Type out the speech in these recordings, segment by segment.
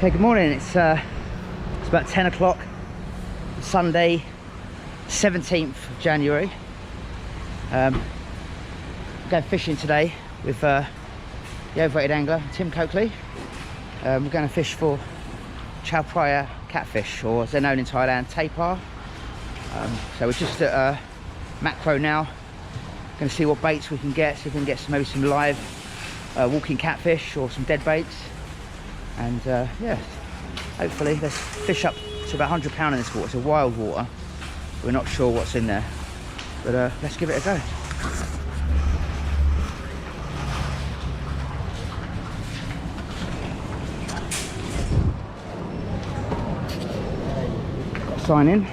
Okay, good morning. It's about 10 o'clock, Sunday, 17th of January. Going fishing today with the Overrated angler, Tim Coakley. We're going to fish for Chao Phraya catfish, or as they're known in Thailand, tapar. So we're just at macro now. Going to see what baits we can get, see if we can get maybe some live walking catfish or some dead baits. And yeah, hopefully let's fish up to about 100 pounds in this water. It's a wild water. We're not sure what's in there, but let's give it a go. Got to sign in.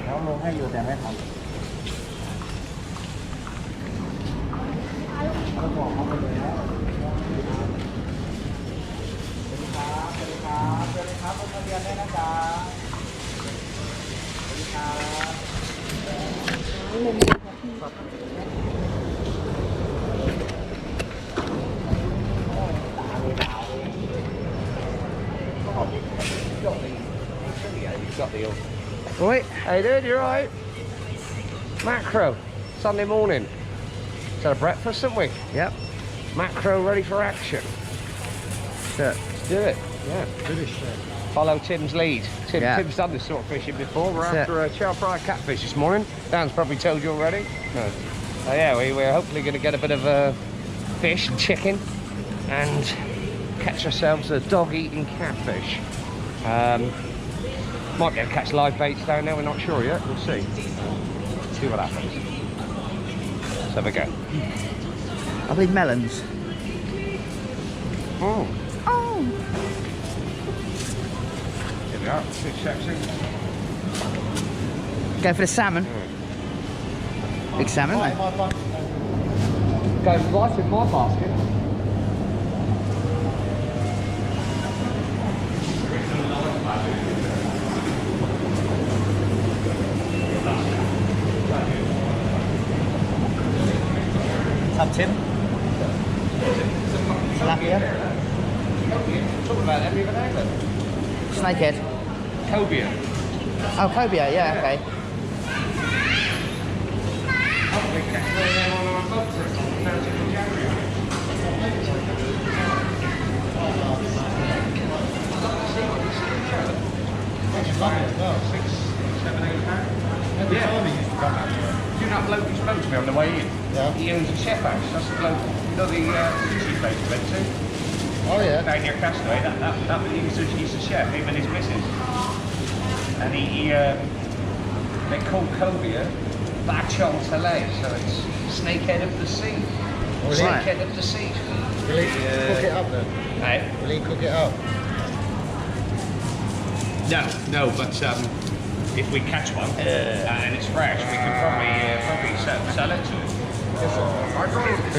Right. Hey dude, you alright? Macro, Sunday morning. Is that a breakfast, haven't we? Yep. Macro ready for action. Sure. Let's do it. Yeah. Follow Tim's lead. Tim's done this sort of fishing before. We're after a Chao Phraya catfish this morning. Dan's probably told you already. No. Yeah, we're hopefully going to get a bit of fish and chicken and catch ourselves a dog-eating catfish. Might be able to catch live baits down there, we're not sure yet. We'll see. See what happens. Let's have a go. I believe melons. Oh. Oh. Here we are. Fish section. Go for the salmon. Big salmon, mate. Goes right in my basket. Up, Tim. Tilapia. Talk about that, leave it out there. Snakehead. Cobia. Oh, cobia, yeah, okay. You know that bloke who spoke to me on the way in? Yeah. He owns a chef house. That's the bloke, you know, the sushi place we went to? Oh yeah. Down near Castaway. He's a chef, him and his missus. And they call cobia bachon tale, so it's snakehead of the sea. Snakehead of the sea. Will he cook it up then? Hey? Will he cook it up? No, but if we catch one and it's fresh, we can probably sell it to him.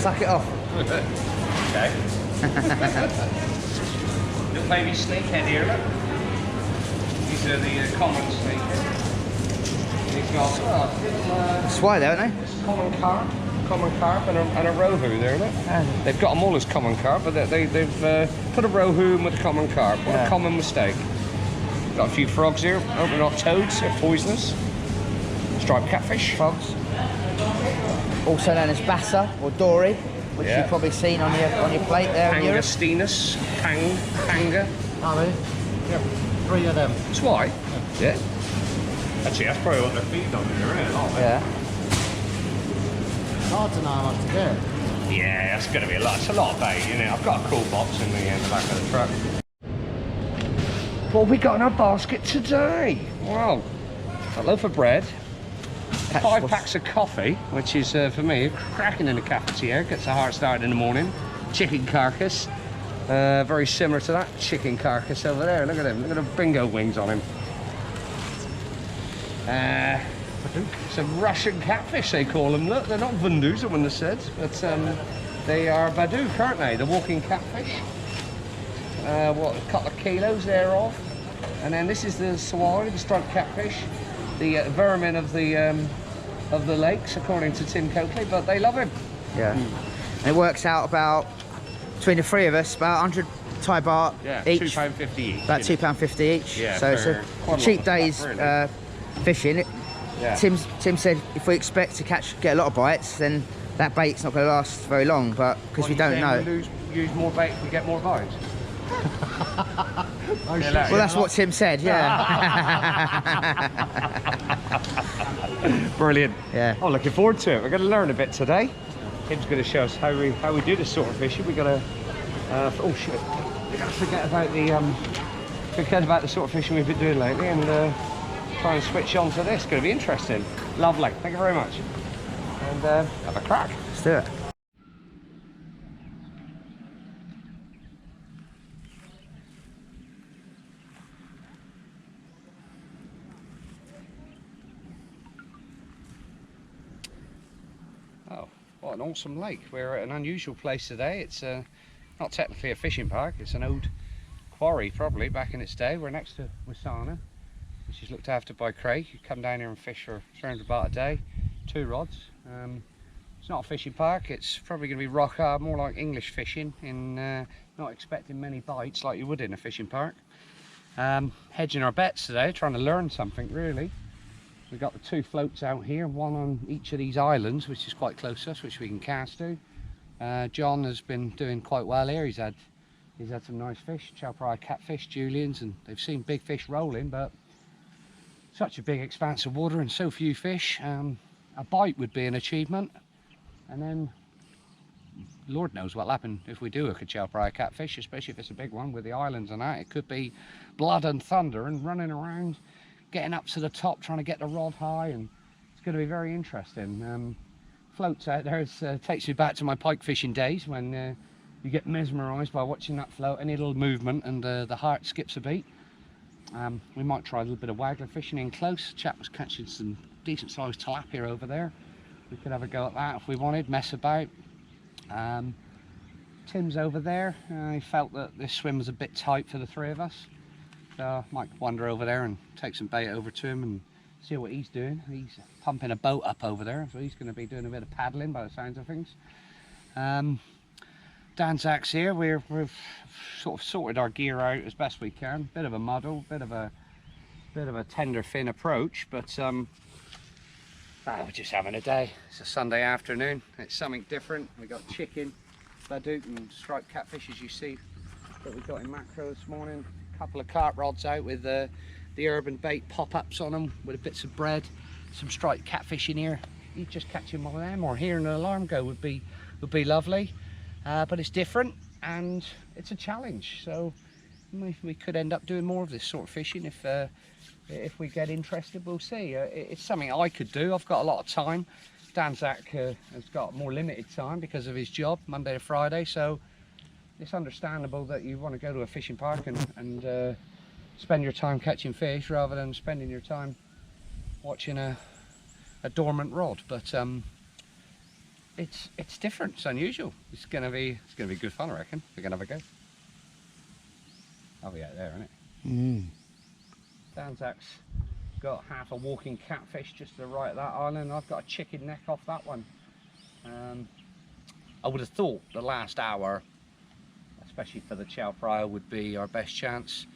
Suck it off. Okay. Little baby snakehead here, look. These are the common snakehead. They've got That's why, though, aren't they? common carp and a rohu there, look. They've got them all as common carp, but they've put a rohu in with a common carp. What a common mistake. Got a few frogs here. Hope they're not toads, they're poisonous. Striped catfish. Frogs. Also known as bassa or dory, which Yeah. you've probably seen on your plate there in Europe. Pangostinus, panga. Oh really? Yeah. 3 of them. It's white. Yeah. Actually, that's probably what they're feeding on in there, isn't it? Yeah. Hard to know how much to get. Yeah, that's going to be a lot. It's a lot of bait, isn't it? I've got a cool box in the back of the truck. What have we got in our basket today? Well, a loaf of bread, 5 packs of coffee, which is, for me, cracking in the cafetiere, gets a heart started in the morning. Chicken carcass, very similar to that chicken carcass over there. Look at him, look at the bingo wings on him. Some Russian catfish, they call them. Look, they're not vundus, I wouldn't have said, but they are badook, aren't they? The walking catfish. What, a couple of kilos thereof. And then this is the sawari, the striped catfish, the vermin of the lakes, according to Tim Coakley, but they love him. Yeah. And it works out about, between the three of us, about Thai baht Yeah, each. £2.50 each. About £2.50 each. Yeah, so it's for a quite a lot cheap of day's stuff, really. fishing. Yeah. Tim said if we expect to get a lot of bites, then that bait's not going to last very long. But because What we you don't saying, know. we use more bait if we get more bites. Well, that's what Tim said. Yeah. Brilliant. Yeah. I'm looking forward to it. We're going to learn a bit today. Tim's going to show us how we do this sort of fishing. We got to oh shit, we got to forget about the sort of fishing we've been doing lately and try and switch on to this. It's going to be interesting. Lovely. Thank you very much. And have a crack. Let's do it. Oh, what an awesome lake. We're at an unusual place today. It's not technically a fishing park, it's an old quarry probably back in its day. We're next to Wisana, which is looked after by Craig. You come down here and fish for 300 baht a day, 2 rods. It's not a fishing park, it's probably going to be rock hard, more like English fishing, in not expecting many bites like you would in a fishing park. Hedging our bets today, trying to learn something really. We've got the 2 floats out here, one on each of these islands, which is quite close to us, which we can cast to. John has been doing quite well here. He's had some nice fish, Chao Phraya catfish, Julians, and they've seen big fish rolling, but such a big expanse of water and so few fish. A bite would be an achievement, and then Lord knows what'll happen if we do hook a Chao Phraya catfish, especially if it's a big one with the islands and that. It could be blood and thunder and running around, getting up to the top, trying to get the rod high, and it's going to be very interesting. Floats out there, it takes me back to my pike fishing days when you get mesmerised by watching that float, any little movement, and the heart skips a beat. We might try a little bit of waggler fishing in close. Chap was catching some decent sized tilapia over there. We could have a go at that if we wanted, mess about. Tim's over there. He felt that this swim was a bit tight for the 3 of us. So I might wander over there and take some bait over to him and see what he's doing. He's pumping a boat up over there, so he's going to be doing a bit of paddling by the sounds of things. Danzak's here. We've sort of sorted our gear out as best we can. Bit of a muddle, bit of a tender fin approach, but we're just having a day. It's a Sunday afternoon. It's something different. We got chicken, badook, and striped catfish, as you see, that we got in macro this morning. Couple of carp rods out with the urban bait pop-ups on them with bits of bread, some striped catfish in here. You just catching one of them or hearing an alarm go would be lovely, but it's different and it's a challenge, so maybe we could end up doing more of this sort of fishing if we get interested. We'll see. It's something I could do. I've got a lot of time. Danzak has got more limited time because of his job, Monday to Friday, so it's understandable that you want to go to a fishing park and spend your time catching fish rather than spending your time watching a dormant rod. But it's different. It's unusual. It's gonna be good fun, I reckon. We're gonna have a go. I'll be out there, isn't it? Danzak's got half a walking catfish just to the right of that island. I've got a chicken neck off that one. I would have thought the last hour, especially for the Chao Phraya, would be our best chance.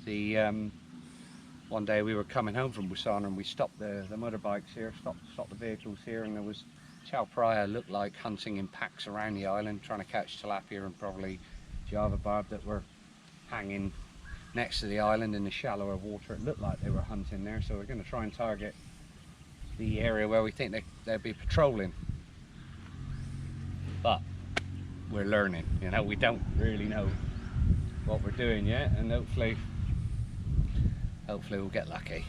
One day we were coming home from Wisana and we stopped the motorbikes here, stopped the vehicles here, and there was Chao Phraya looked like hunting in packs around the island, trying to catch tilapia and probably Java barb that were hanging next to the island in the shallower water. It looked like they were hunting there, so we're going to try and target the area where we think they'll be patrolling. But we're learning, you know, we don't really know what we're doing yet, and hopefully we'll get lucky.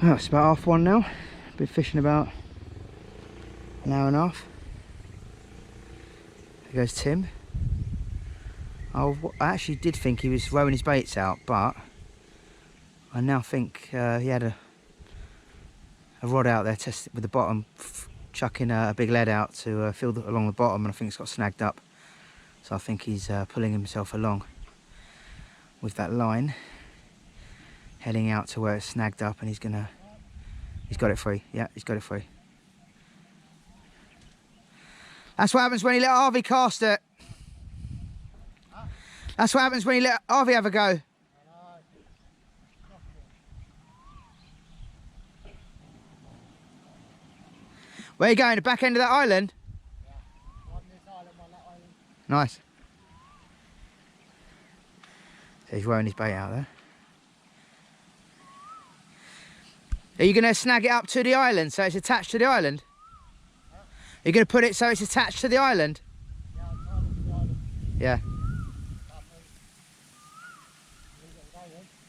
Oh, it's about 1:30 now. Been fishing about an hour and a half. There goes Tim. I actually did think he was rowing his baits out, but I now think he had a rod out there tested with the bottom, chucking a big lead out to fill along the bottom, and I think it's got snagged up. So I think he's pulling himself along with that line, heading out to where it's snagged up, and he's got it free. Yeah, he's got it free. That's what happens when you let Harvey cast it. That's what happens when you let Harvey have a go. Where are you going? The back end of that island? Yeah. One this island, one that island. Nice. So he's wearing his bait out there. Are you going to snag it up to the island so it's attached to the island? Huh? Are you going to put it so it's attached to the island? Yeah, I'll try it to the island. Yeah. Then.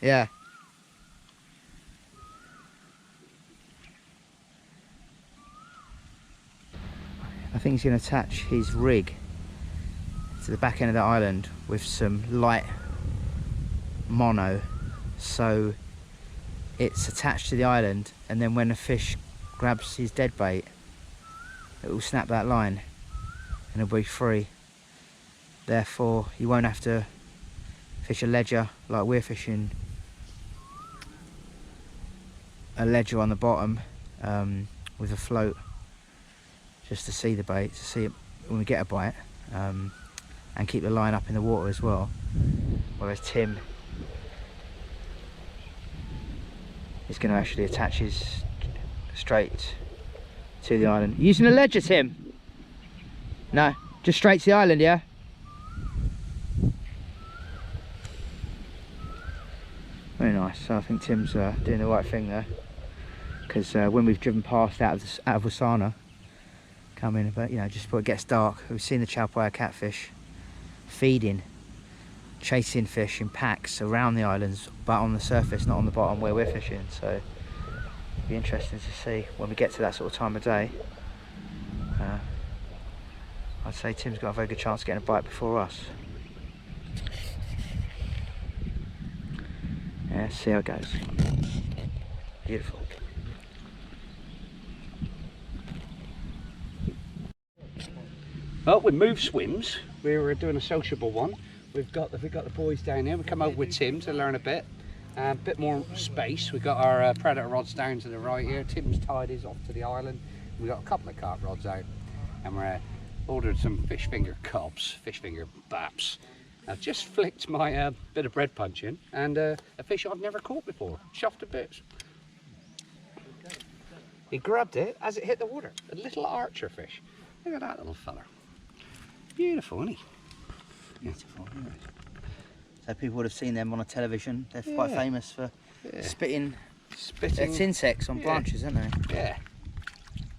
Yeah. I think he's going to attach his rig to the back end of the island with some light mono, so it's attached to the island, and then when a fish grabs his dead bait, it will snap that line and it'll be free. Therefore you won't have to fish a ledger like we're fishing a ledger on the bottom with a float, just to see the bait, to see it when we get a bite, and keep the line up in the water as well. Whereas Tim is going to actually attach his straight to the island. You using a ledger, Tim? No, just straight to the island, yeah? Very nice. So I think Tim's doing the right thing there, because when we've driven past out of Wasana, coming, but you know, just before it gets dark, we've seen the Chao Phraya catfish feeding, chasing fish in packs around the islands, but on the surface, not on the bottom where we're fishing. So it'll be interesting to see when we get to that sort of time of day. I'd say Tim's got a very good chance of getting a bite before us. Yeah, see how it goes. Beautiful. Well, we moved swims. We were doing a sociable one. We've got the boys down here. We come over with Tim to learn a bit more space. We've got our predator rods down to the right here. Tim's tied his off to the island. We've got a couple of carp rods out, and we're ordered some fish finger cobs, fish finger baps. I've just flicked my bit of bread punch in, and a fish I've never caught before, chuffed to bits. He grabbed it as it hit the water, a little archer fish. Look at that little fella. Beautiful, isn't he? Beautiful, isn't it? So people would have seen them on a television. They're quite famous for spitting insects on branches, aren't they? Yeah.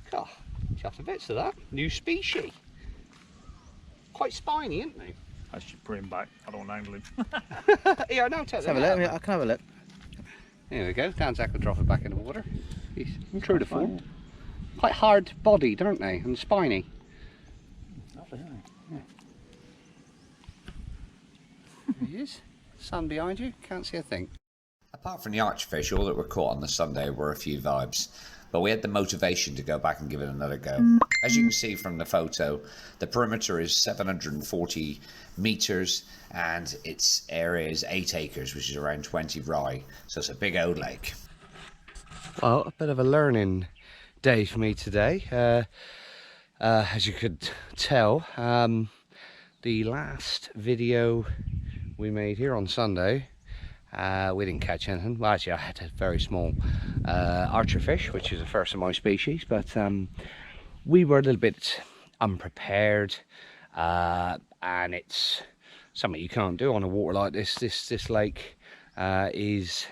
God, chuffed to bits of that. New species. Quite spiny, isn't they? I should bring him back. I don't want to angle him. Here, no, take Let's have a look. I can have a look. There we go. Danzak will drop it back in the water. He's true to form. Quite hard bodied, aren't they? And spiny. Lovely, isn't it? There he is. Sun behind you. Can't see a thing. Apart from the archfish, all that were caught on the Sunday were a few vibes, but we had the motivation to go back and give it another go. As you can see from the photo, the perimeter is 740 metres and its area is 8 acres, which is around 20 rye, so it's a big old lake. Well, a bit of a learning day for me today. As you could tell, the last video we made here on Sunday, we didn't catch anything. Well, actually I had a very small archer fish, which is the first of my species, but we were a little bit unprepared, and it's something you can't do on a water like this. This lake is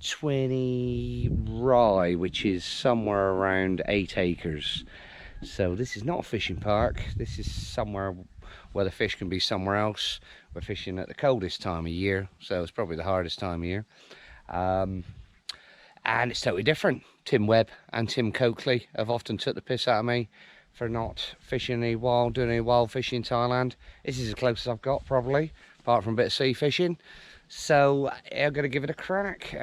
20 rye, which is somewhere around 8 acres. So this is not a fishing park. This is somewhere where the fish can be somewhere else. We're fishing at the coldest time of year, so it's probably the hardest time of year. And it's totally different. Tim Webb and Tim Coakley have often took the piss out of me for not fishing any wild, doing any wild fishing in Thailand. This is as close as I've got, probably, apart from a bit of sea fishing. So I'm going to give it a crack.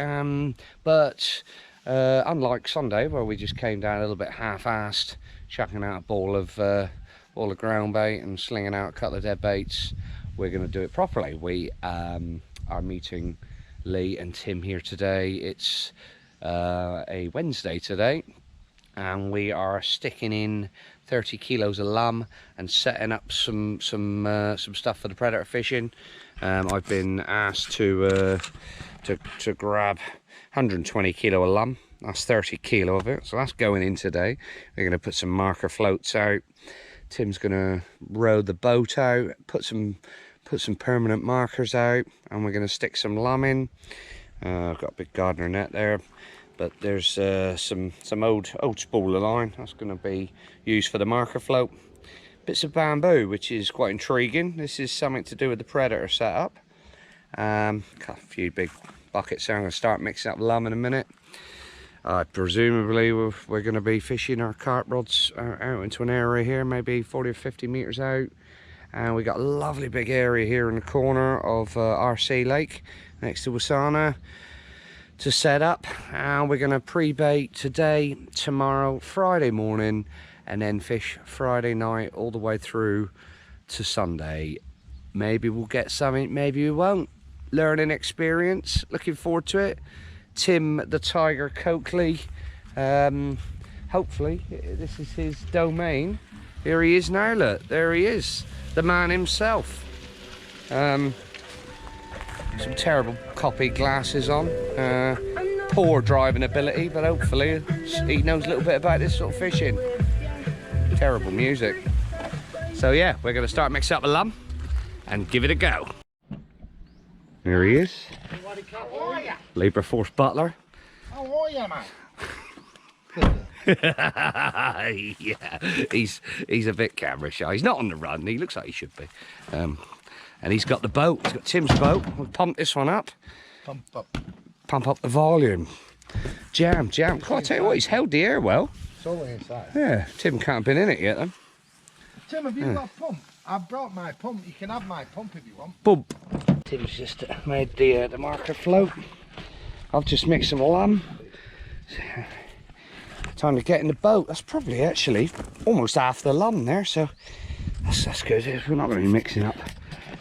But unlike Sunday, where we just came down a little bit half-assed, chucking out a ball of ground bait and slinging out a couple of dead baits, we're going to do it properly. We are meeting Lee and Tim here today. It's a Wednesday today, and we are sticking in 30 kilos of lamb and setting up some stuff for the predator fishing. I've been asked to grab 120 kilo of lamb. That's 30 kilo of it, so that's going in today. We're going to put some marker floats out. Tim's going to row the boat out, put some permanent markers out, and we're going to stick some lamb in. I've got a big gardener net there, but there's some old spooler line that's going to be used for the marker float. Bits of bamboo, which is quite intriguing. This is something to do with the predator setup. Got a few big buckets there. I'm going to start mixing up lamb in a minute. Presumably we're going to be fishing our carp rods out into an area here, maybe 40 or 50 meters out. And we got a lovely big area here in the corner of RC Lake next to Wasana to set up, and we're going to pre-bait today, tomorrow, Friday morning, and then fish Friday night all the way through to Sunday. Maybe we'll get something, maybe we won't. Learning experience, looking forward to it. Tim the Tiger Coakley, hopefully this is his domain. Here he is now, look, there he is, the man himself. Some terrible copy glasses on, poor driving ability, but hopefully he knows a little bit about this sort of fishing. Terrible music. So yeah, we're going to start mixing up a lamb and give it a go. There he is, Labour Force Butler. How are you, mate? Yeah, he's a bit camera shy. He's not on the run. He looks like he should be. And he's got the boat. He's got Tim's boat. We'll pump this one up. Pump up the volume. Jam. God, I tell you what, he's held the air well. It's all inside. Yeah, Tim can't have been in it yet then. Tim, have you got a pump? I've brought my pump. You can have my pump if you want. Bump. Tim's just made the marker float. I've just mixed some lamb. Time to get in the boat. That's probably actually almost half the lamb there, so that's good. We're not going to be mixing up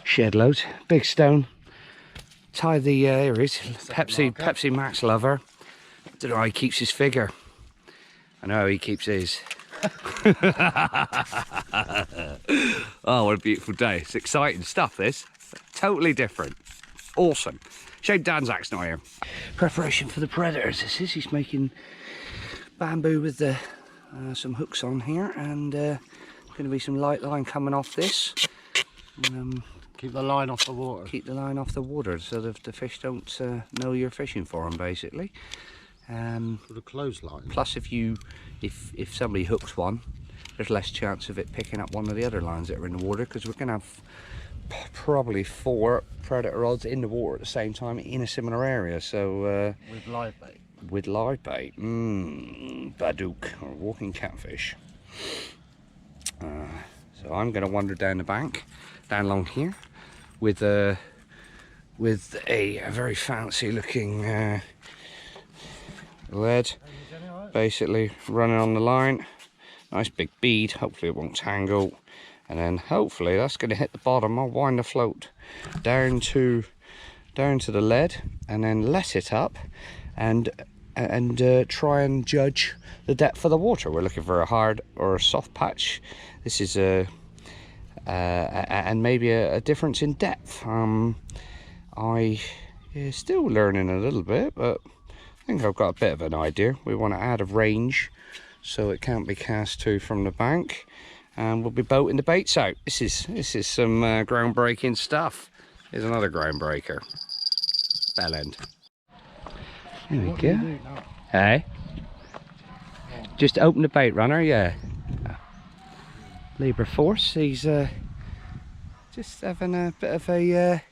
shed loads. Big stone. Tie the here he is, Pepsi Max lover. Don't know how he keeps his figure. I know how he keeps his. Oh, what a beautiful day. It's exciting stuff, this. Totally different. Awesome. Shame Danzak's not here. Preparation for the predators. This is, he's making bamboo with the some hooks on here, and going to be some light line coming off this. Keep the line off the water. Keep the line off the water so that the fish don't know you're fishing for them, basically. For the clothesline. Plus, if somebody hooks one, there's less chance of it picking up one of the other lines that are in the water, because we're going to have probably 4 predator rods in the water at the same time in a similar area. So With live bait. With live bait, Badook or walking catfish. So I'm going to wander down the bank, down along here, with a very fancy looking lead, basically running on the line. Nice big bead, hopefully it won't tangle, and then hopefully that's going to hit the bottom. I'll wind the float down to the lead and then let it up and try and judge the depth of the water. We're looking for a hard or a soft patch. This is and maybe a difference in depth. Still learning a little bit, but I think I've got a bit of an idea. We want to add a range so it can't be cast to from the bank, and we'll be boating the baits out. This is some groundbreaking stuff. Here's another groundbreaker. Bell end. There we go. Hey, just open the bait runner, yeah. Labour Force, he's just having a bit of a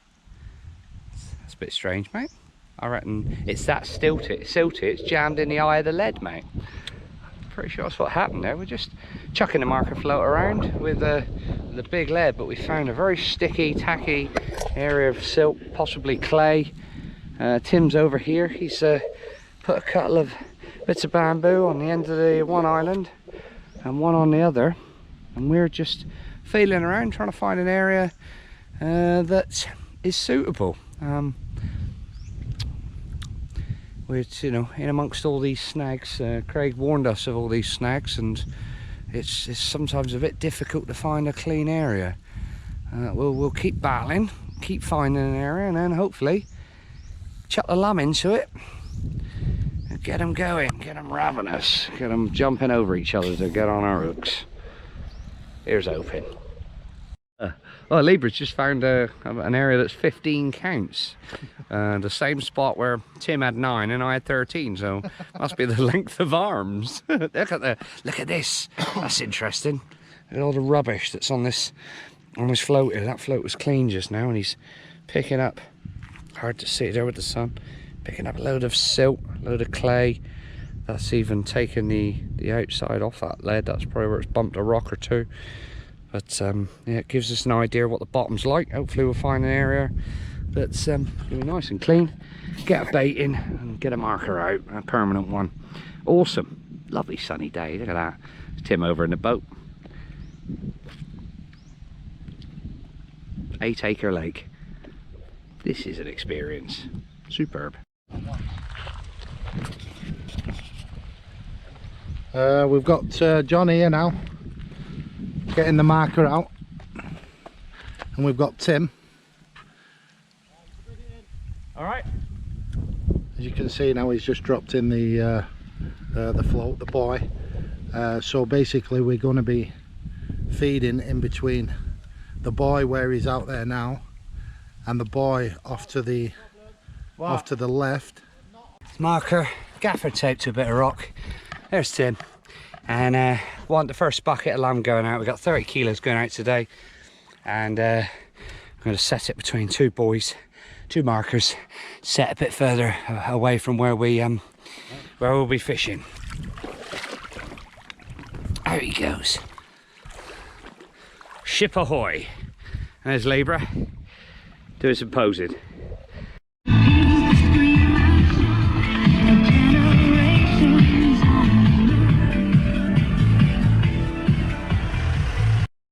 that's a bit strange, mate. I reckon it's that silty, it's jammed in the eye of the lead, mate. Pretty sure that's what happened there. We're just chucking the marker float around with the big lead, but we found a very sticky, tacky area of silt, possibly clay. Tim's over here. He's put a couple of bits of bamboo on the end of the one island and one on the other, and we're just feeling around trying to find an area that is suitable. We're in amongst all these snags. Craig warned us of all these snags, and it's sometimes a bit difficult to find a clean area. We'll keep battling, keep finding an area, and then hopefully chuck the lamb into it and get them going, get them ravenous, get them jumping over each other to get on our hooks. Here's open. Well, Libra's just found an area that's 15 counts. The same spot where Tim had 9 and I had 13, so must be the length of arms. Look at this. That's interesting. Look at all the rubbish that's on this floater. That float was clean just now, and he's picking up, hard to see there with the sun, picking up a load of silt, a load of clay. That's even taken the outside off that lead. That's probably where it's bumped a rock or two. But yeah, it gives us an idea of what the bottom's like. Hopefully we'll find an area that's gonna be nice and clean. Get a bait in and get a marker out, a permanent one. Awesome, lovely sunny day. Look at that. There's Tim over in the boat. 8-acre lake. This is an experience. Superb. We've got John here now, getting the marker out, and we've got Tim. All right. As you can see now, he's just dropped in the float, the buoy. So basically we're going to be feeding in between the buoy where he's out there now and the buoy off to the left. Marker, gaffer taped to a bit of rock. There's Tim. And want the first bucket of lamb going out. We've got 30 kilos going out today, and I'm going to set it between 2 buoys, 2 markers, set a bit further away from where we'll be fishing. Out he goes. Ship ahoy. And there's Libra doing some posing.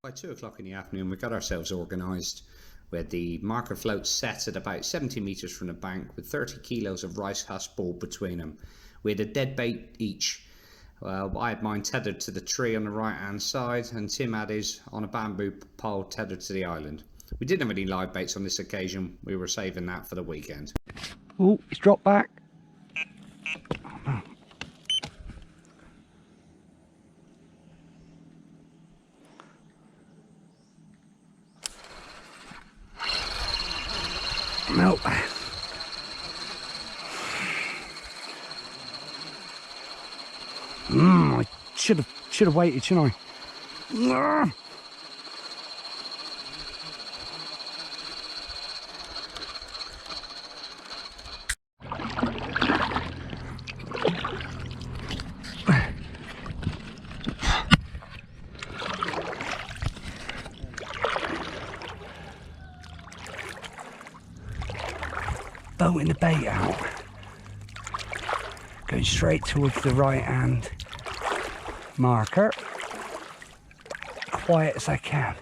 By 2 o'clock in the afternoon, we got ourselves organised. We had the marker float set at about 70 metres from the bank with 30 kilos of rice husk ball between them. We had a dead bait each. I had mine tethered to the tree on the right hand side, and Tim had his on a bamboo pole tethered to the island. We didn't have any live baits on this occasion. We were saving that for the weekend. Oh, it's dropped back. Nope. I should have waited, shouldn't I? Boating the bait out, going straight towards the right hand marker, quiet as I can.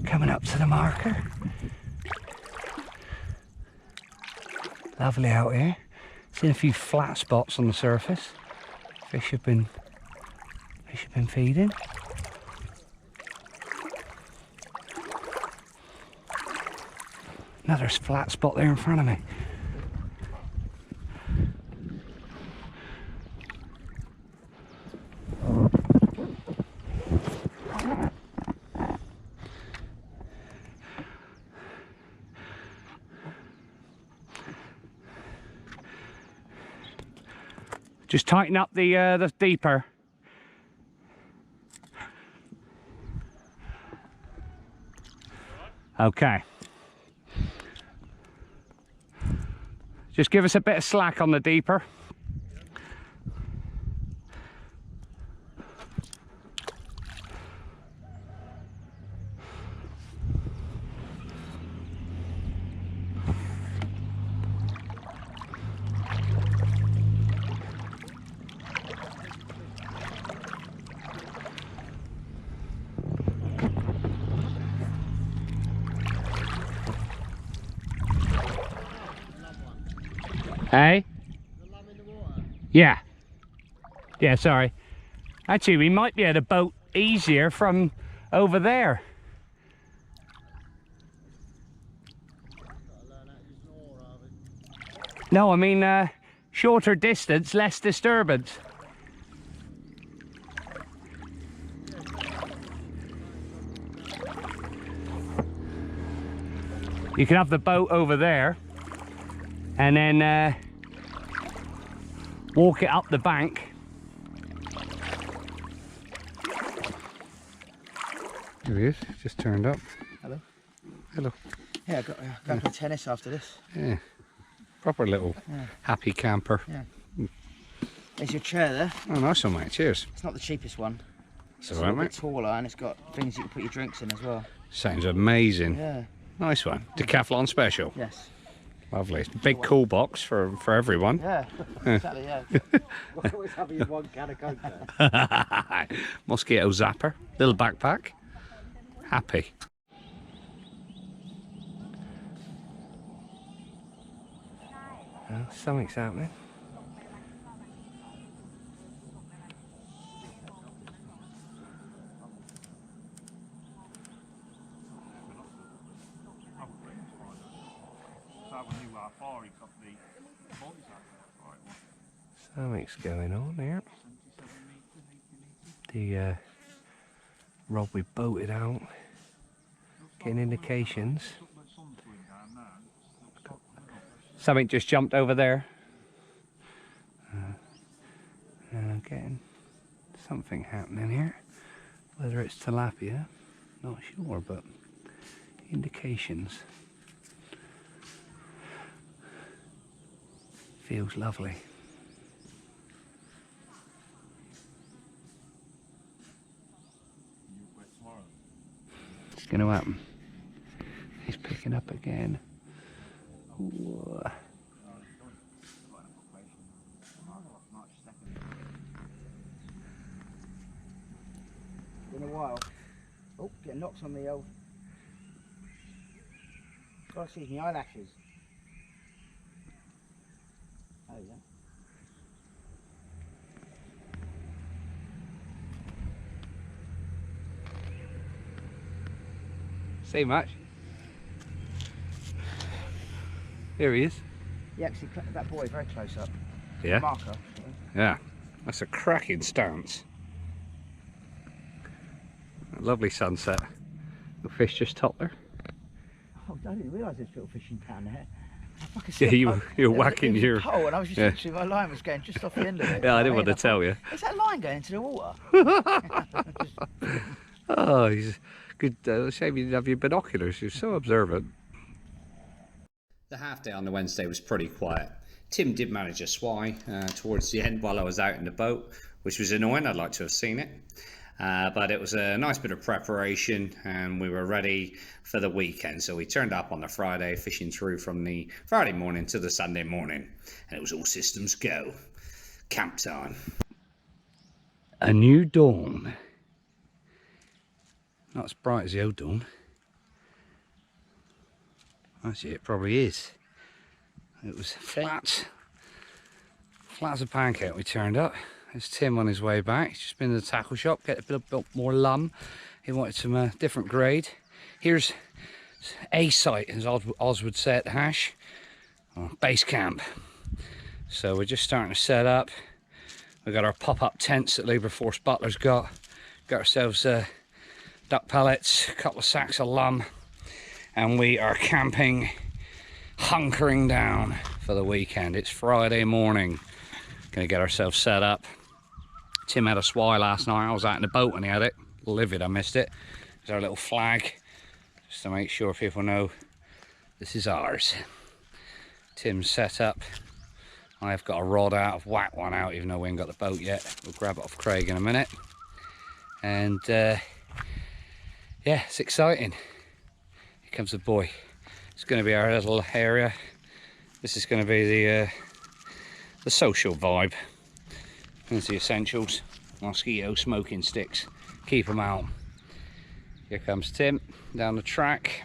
Coming up to the marker. Lovely out here. Seen a few flat spots on the surface. Fish have been feeding. Another flat spot there in front of me. Just tighten up the deeper. Okay. Just give us a bit of slack on the deeper. Hey? Yeah. Yeah, sorry. Actually, we might be able to boat easier from over there. No, I mean, shorter distance, less disturbance. You can have the boat over there and then walk it up the bank. There he is, just turned up. Hello. Hello. Yeah, I got to play tennis after this. Yeah, proper little happy camper. Yeah. There's your chair there. Oh, nice one, mate. Cheers. It's not the cheapest one. It's It's all a right, little bit mate. taller and it's got things you can put your drinks in as well. Sounds amazing. Yeah. Nice one. Decathlon special. Yes. Lovely. Big cool box for everyone. Yeah. Exactly. Yeah. Always having one can of Coke there. Mosquito zapper. Little backpack. Happy. Well, something's happening. Something's going on here. The rod we boated out, getting indications. Something just jumped over there. Getting something happening here. Whether it's tilapia, not sure, but indications. Feels lovely. It's going to happen. He's picking up again. Ooh. Been a while. Oh, getting knocks on the old. Gotta see my eyelashes. Oh yeah. See much? Here he is. Yeah, actually, that boy very close up. Yeah? Marker. Yeah. That's a cracking stance. A lovely sunset. The fish just topped there. Oh, I didn't realise there's little fishing down there. Yeah, you're whacking your... Oh, and I was just literally, my line was going just off the end of it. Yeah, I didn't want to tell you. Is that line going into the water? Oh, he's good. Shame you didn't have your binoculars. You're so observant. The half day on the Wednesday was pretty quiet. Tim did manage a swai towards the end while I was out in the boat, which was annoying. I'd like to have seen it. But it was a nice bit of preparation and we were ready for the weekend. So we turned up on the Friday, fishing through from the Friday morning to the Sunday morning. And it was all systems go. Camp time. A new dawn. Not as bright as the old dawn. Actually, it probably is. It was flat as a pancake we turned up. There's Tim on his way back. He's just been to the tackle shop, get a bit more lum. He wanted some different grade. Here's a site, as Oz would say at the hash, base camp. So we're just starting to set up. We've got our pop-up tents that Labour Force Butler's got. Got ourselves duck pellets, a couple of sacks of lum, and we are camping, hunkering down for the weekend. It's Friday morning. Gonna get ourselves set up. Tim had a swai last night. I was out in the boat when he had it. Livid, I missed it. There's our little flag, just to make sure people know this is ours. Tim's set up. I've got a rod out. I've whacked one out even though we ain't got the boat yet. We'll grab it off Craig in a minute. And yeah, it's exciting. Here comes the boy. It's going to be our little area. This is going to be the social vibe. There's the essentials. Mosquito smoking sticks. Keep them out. Here comes Tim down the track.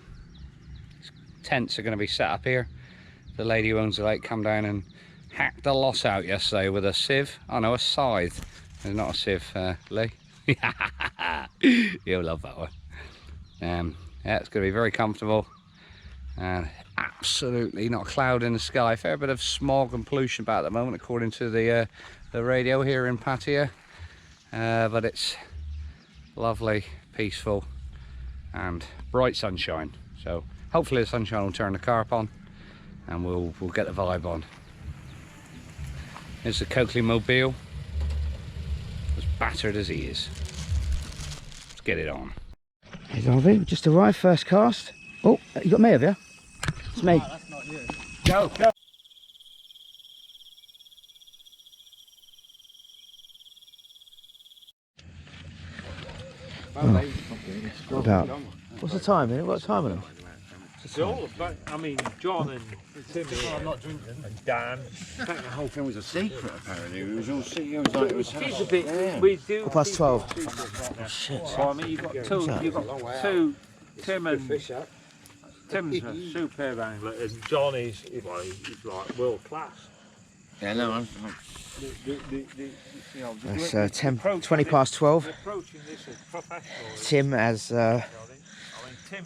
Tents are going to be set up here. The lady who owns the lake come down and hacked the loss out yesterday with a sieve. Oh no, a scythe. It's not a sieve, Lee. You'll love that one. Yeah, it's going to be very comfortable and absolutely not a cloud in the sky. Fair bit of smog and pollution about at the moment, according to the radio here in Pattaya, but it's lovely, peaceful, and bright sunshine. So hopefully the sunshine will turn the carp on, and we'll get the vibe on. Here's the Coakley mobile, as battered as he is. Let's get it on. Hey Darby, just arrived, first cast. Oh, you got me, have you? It's me. Oh, that's not you. Go, go. About. What's the time, innit? What time on them? It's all about, I mean, John and Timmy and Dan. The whole thing was a secret, apparently. It was all secret. It was like It's a bit, we do. 12:15. Oh, shit. Well, I mean, you've got two, Tim's a superb angler, and John is, well, he's like world class. Yeah, no, I'm It's 20:20. Approaching this as professional. Tim has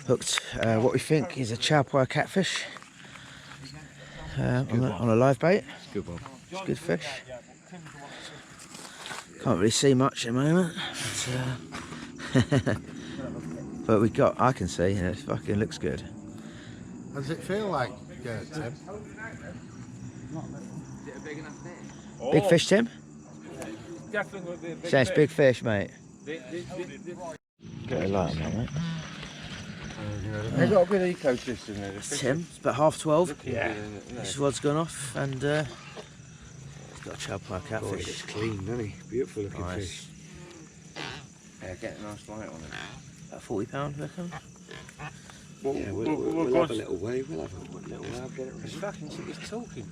hooked what we think is a Chao Phraya catfish on a live bait. good one. It's good fish. Can't really see much at the moment, but we got. I can see. It fucking looks good. How does it feel like, Tim? Big fish, Tim? Definitely would be a big Sounds fish. big fish, mate. The- Get a light on that, mate. They've got a good ecosystem there. Tim, it's about 12:30. Yeah. This rod's gone off, and it's got a Chao Phraya catfish. It's clean, doesn't he? Beautiful looking Nice. fish. Yeah, get a nice light on it. About 40 pound, I reckon. Yeah, we'll have a little wave. We'll have a little wave. Get it ready. It's fucking sick, it's talking.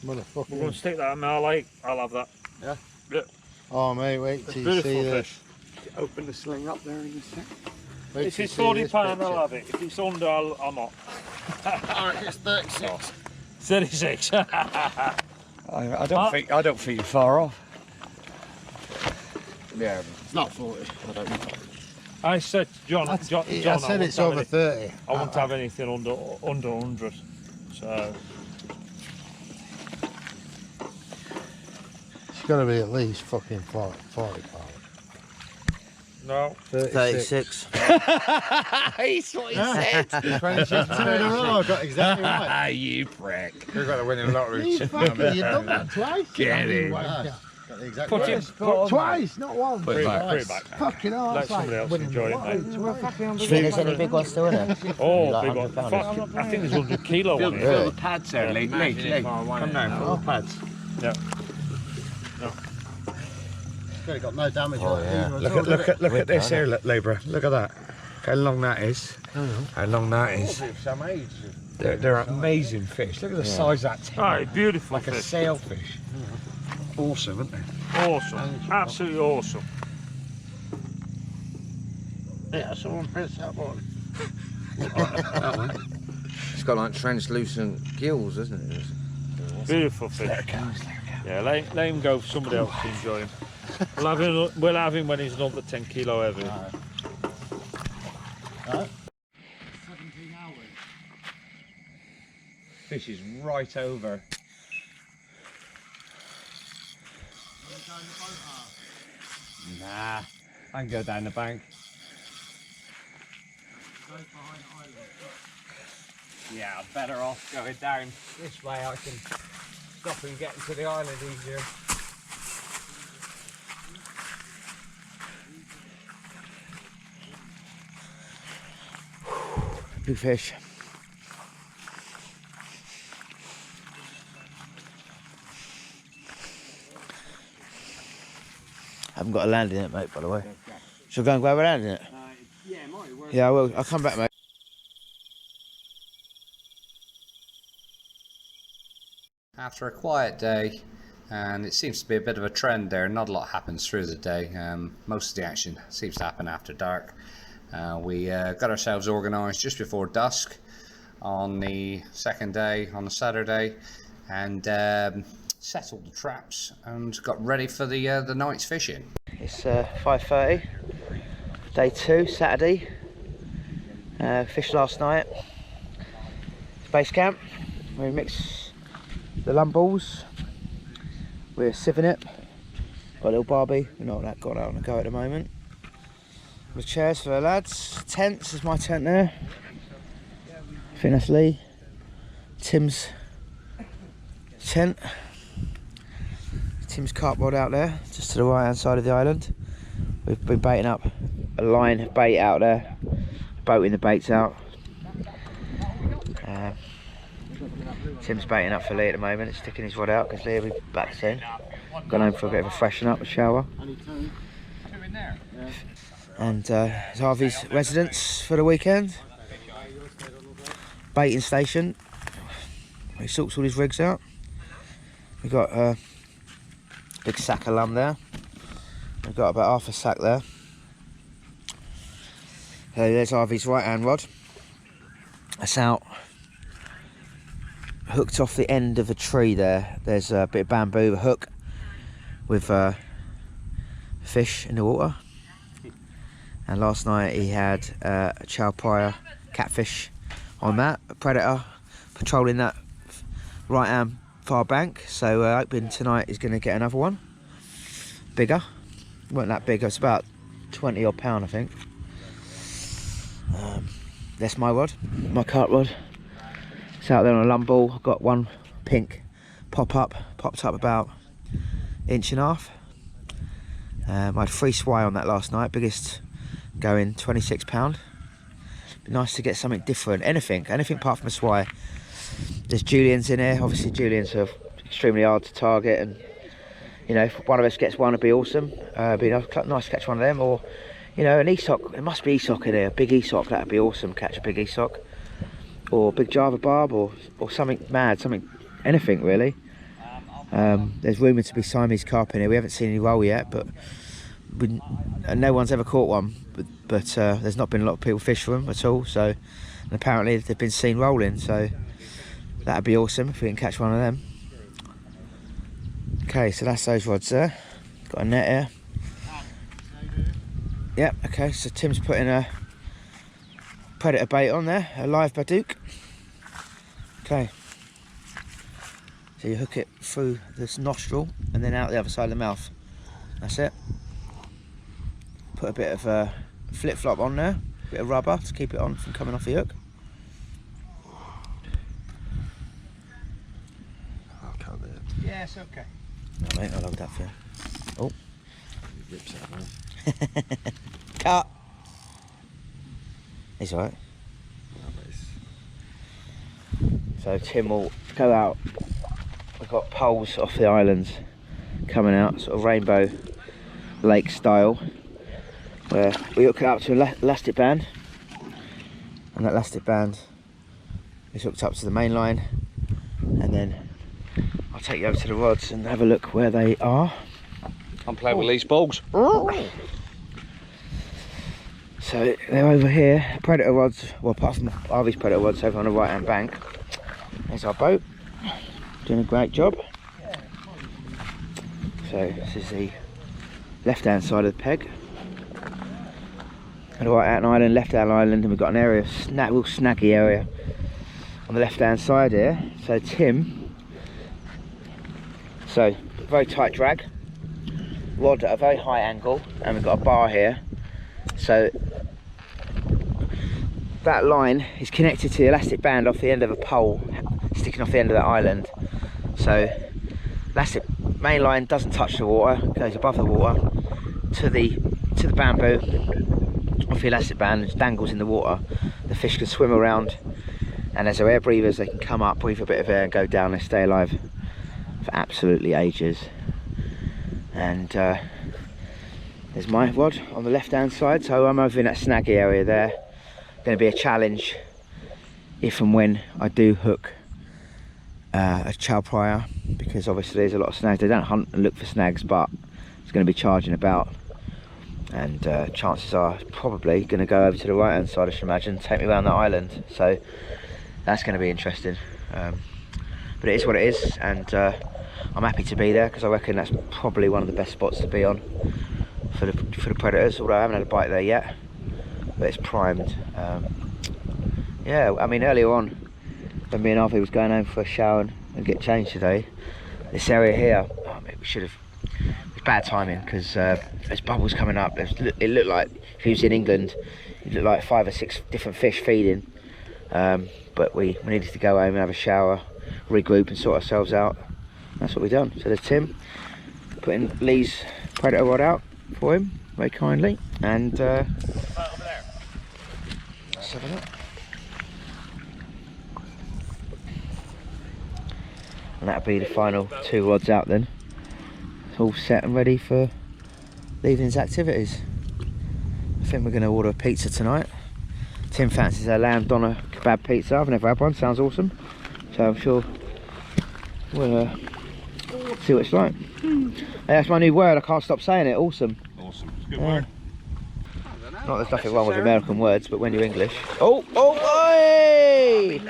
We're going Motherfucker. to stick that in our lake. I'll have that. Oh, mate, wait till you Beautiful see this. fish. Open the sling up there in a sec. Wait If till you it's see £40, this I'll picture. have it. If it's under, I'll not. Alright, it's 36. 36. I don't think you're far off. Yeah, it's not 40. I don't know. I said to John, I John said it's over 30. I won't have anything under 100. So It's got to be at least fucking 40 pounds. no. 36. That's what he said. 26 in a row, I got exactly right. Ah, you prick. We've got to win in lottery. You fucking, you've done that twice. Get You in. wanker. Got the exact Put right. it- put- Twice, not once. Put it back, Twice. put it back. Fucking hell, Let that's like somebody else winning enjoy the it, lottery. mate. We're fucking Do you think there's any big ones still in there? Oh, Like big 100 one. pounders? Fuck, I think there's 100 kilo on it. Really? the pads there, Lee. Lee, come down, fill the pads. Yeah. It's got no damage on it either. Look at this here, Libra. Look at that. How long that is. How long that is. Some age. They're amazing fish. Look at the size of that tin. Alright, beautiful Like a fish. sailfish. Awesome, isn't it? Awesome. Absolutely awesome. Yeah, someone press that one. It's got like translucent gills, isn't it? Beautiful fish. Yeah, let him go for somebody else to enjoy him. We'll have him when he's another 10 kilo heavy. Fish is right over. Nah, I can go down the bank. Yeah, I'm better off going down this way. I can stop him getting to the island easier. Big fish. Haven't got a land in it, mate, by the way. Shall I go and grab a land in it? Yeah, it might work. Yeah, I will. I'll come back, mate. After a quiet day, and it seems to be a bit of a trend there, not a lot happens through the day. Most of the action seems to happen after dark. We got ourselves organised just before dusk on the second day, on the Saturday, and settled the traps and got ready for the night's fishing. It's 5:30, day 2, Saturday. Fished last night. It's base camp. We mix the lump balls. We're sieving it. Got a little barbie. We're not that got out on the go at the moment. The chairs for the lads. Tents is my tent there. I think that's Lee. Tim's tent. Tim's carp rod out there, just to the right hand side of the island. We've been baiting up a line of bait out there, boating the baits out. Tim's baiting up for Lee at the moment. He's sticking his rod out because Lee will be back soon. Gone home for a bit of a freshen up, a shower. And it's Harvey's residence for the weekend. Baiting station. He sorts all his rigs out. We've got a big sack of lum there. We've got about half a sack there. There's Harvey's right hand rod. That's out. Hooked off the end of a tree there. There's a bit of bamboo, a hook with fish in the water. And last night he had a Chao Phraya catfish on that, a predator patrolling that right hand far bank. So hoping tonight he's going to get another one. Bigger. Weren't that big, it's about 20 odd pound I think. That's my rod, my carp rod. It's out there on a lump ball. I've got one pink popped up about 1.5 inches. I had 3 swai on that last night, biggest going, 26 pound. Be nice to get something different, anything apart from a swai. There's Julians in here. Obviously Julians are extremely hard to target, and you know, if one of us gets one, it'd be awesome. Be nice to catch one of them, or you know, an esoc. There must be esoc in here, a big esoc. That'd be awesome. Catch a big esoc, or big Java barb, or something mad, anything really. There's rumoured to be Siamese carp in here. We haven't seen any roll yet, but no one's ever caught one. But there's not been a lot of people fish for them at all. So, and apparently they've been seen rolling. So that'd be awesome if we can catch one of them. Okay, so that's those rods there. Got a net here. Yep. Okay, so Tim's putting a predator bait on there, a live badook. Okay. So you hook it through this nostril and then out the other side of the mouth. That's it. Put a bit of flip-flop on there, a bit of rubber to keep it on from coming off the hook. I can't do it. Yeah, it's okay. No, mate, I'll hold that for you. Oh. He rips that one. Cut! He's alright. So Tim will go out. We've got poles off the islands coming out, sort of rainbow lake style, where we hook it up to an elastic band, and that elastic band is hooked up to the main line, and then I'll take you over to the rods and have a look where they are. I'm playing with these balls. So they're over here, predator rods, well apart from Harvey's predator rods over on the right hand bank. There's our boat, doing a great job. So this is the left hand side of the peg. And the right hand island, left hand island, and we've got an area, real snaggy area on the left hand side here. So Tim, so very tight drag, rod at a very high angle, and we've got a bar here. So that line is connected to the elastic band off the end of a pole sticking off the end of that island. So elastic main line doesn't touch the water, goes above the water to the bamboo off the elastic band, it dangles in the water. The fish can swim around, and as they're air breathers, they can come up, breathe a bit of air and go down. They stay alive for absolutely ages. And there's my rod on the left hand side, so I'm over in that snaggy area there. Going to be a challenge if and when I do hook a Chao Phraya, because obviously there's a lot of snags. They don't hunt and look for snags, but it's going to be charging about, and chances are it's probably going to go over to the right hand side, I should imagine, take me around the island. So that's going to be interesting, but it is what it is, and I'm happy to be there because I reckon that's probably one of the best spots to be on for the predators, although I haven't had a bite there yet, but it's primed. Yeah, I mean, earlier on when me and Harvey was going home for a shower and get changed today, this area here, oh, maybe we should have, it was bad timing because there's bubbles coming up. It looked like, if he was in England, it looked like 5 or 6 different fish feeding, but we needed to go home and have a shower, regroup and sort ourselves out. That's what we've done. So there's Tim putting Lee's predator rod out for him very kindly, and let's have a look. And that'll be the final 2 rods out then. It's all set and ready for the evening's activities. I think we're going to order a pizza tonight. Tim fancies a lamb doner kebab pizza. I've never had one, sounds awesome. So I'm sure we'll see what it's like. Hey, that's my new word, I can't stop saying it, awesome. Awesome, it's a good word. Not there's nothing wrong with American words, but when you're English. Oh, hey!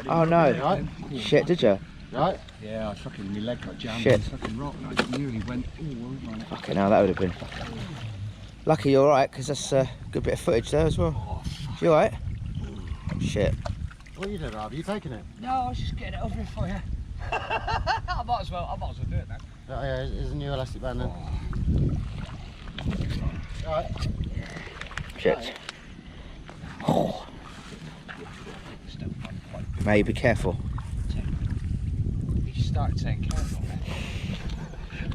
Oh no, shit, did you? Right? Yeah, I fucking, my leg got jammed. Shit. On fucking rock and I nearly went all over on it. Okay, now that would have been. Lucky you're alright, because that's a good bit of footage there as well. You alright? Shit. What are you doing, Rob? Are you taking it? No, I was just getting it over here for you. I might as well do it now. Oh, yeah, here's a new elastic band then. Alright. Shit. Oh. Mate, be careful. He started saying careful.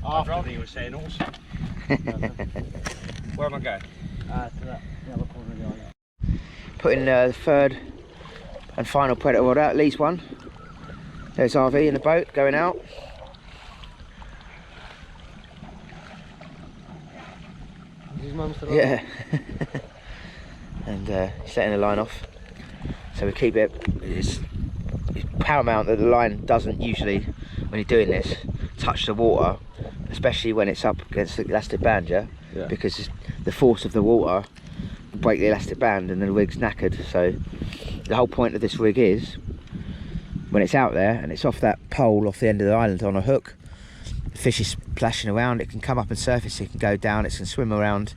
After he was saying awesome. Where am I going? To that, the other corner of the island. Putting the third and final predator rod out, at least one. There's RV in the boat going out. Is his mum still on? Yeah. And setting the line off. So we keep it, it's paramount that the line doesn't usually, when you're doing this, touch the water, especially when it's up against the elastic band, yeah? Because the force of the water will break the elastic band and then the rig's knackered. So the whole point of this rig is, when it's out there and it's off that pole off the end of the island on a hook, the fish is splashing around, it can come up and surface, it can go down, it can swim around.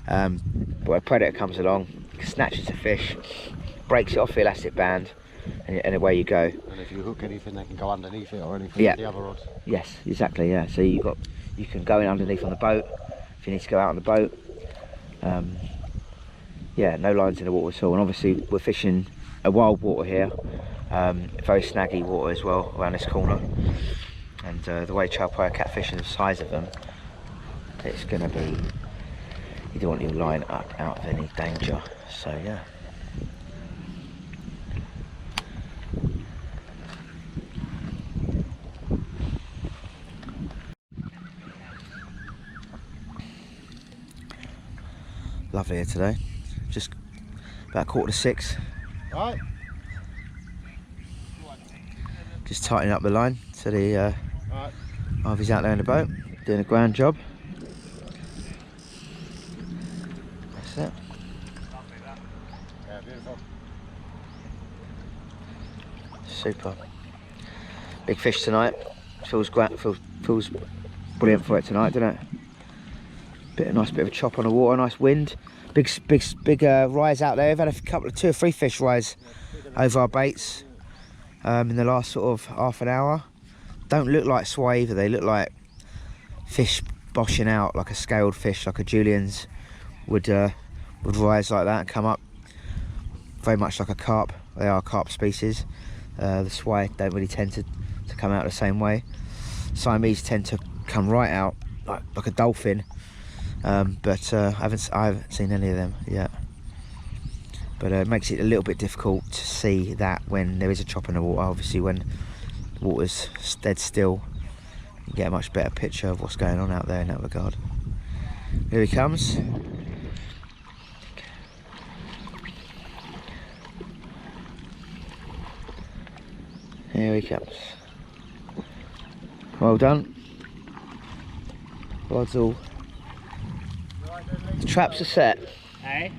But when a predator comes along, it snatches the fish, breaks it off the elastic band, and away you go. And if you hook anything, they can go underneath it or anything. Yeah. The other rods. Yes, exactly. Yeah. So you can go in underneath on the boat if you need to go out on the boat. Yeah, no lines in the water at all. And obviously we're fishing a wild water here, very snaggy water as well around this corner. And the way Chao Phraya catfish and the size of them, it's going to be, you don't want your line up out of any danger. So yeah. Lovely here today. Just about 6:15. Right. Just tightening up the line so the Right. Harvey's out there in the boat doing a grand job. That's it. Yeah, beautiful. Super. Big fish tonight. Feels great. Feels brilliant for it tonight, doesn't it? Nice bit of a chop on the water, nice wind. Big rise out there. We've had a 2 or 3 fish rise over our baits in the last sort of half an hour. Don't look like swai either. They look like fish boshing out, like a scaled fish, like a Julien's would rise like that and come up. Very much like a carp. They are carp species. The swai don't really tend to come out the same way. Siamese tend to come right out like a dolphin. But I haven't seen any of them yet. but it makes it a little bit difficult to see that when there is a chop in the water. Obviously when the water's dead still, you get a much better picture of what's going on out there in that regard. Here he comes. Here he comes. Well done. Rod's all. The traps are set. Hey?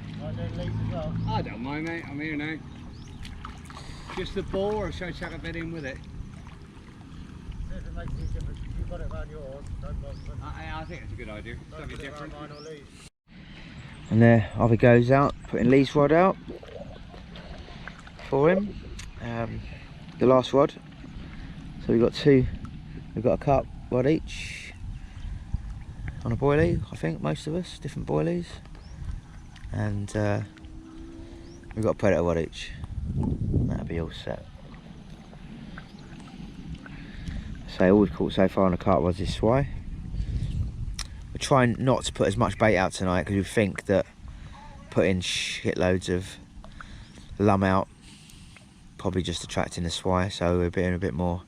I don't mind, mate. I'm here now. Just the ball, or should I chuck a bit in with it? I think it's a good idea. Something different. And there Harvey goes out, putting Lee's rod out for him. The last rod. So we've got two. We've got a carp rod each on a boilie, I think, most of us, different boilies. And we've got a predator rod each. That'll be all set. So all we've caught so far on the carp rods is swai. We're trying not to put as much bait out tonight because we think that putting shitloads of lum out probably just attracting the swai, so we're being a bit more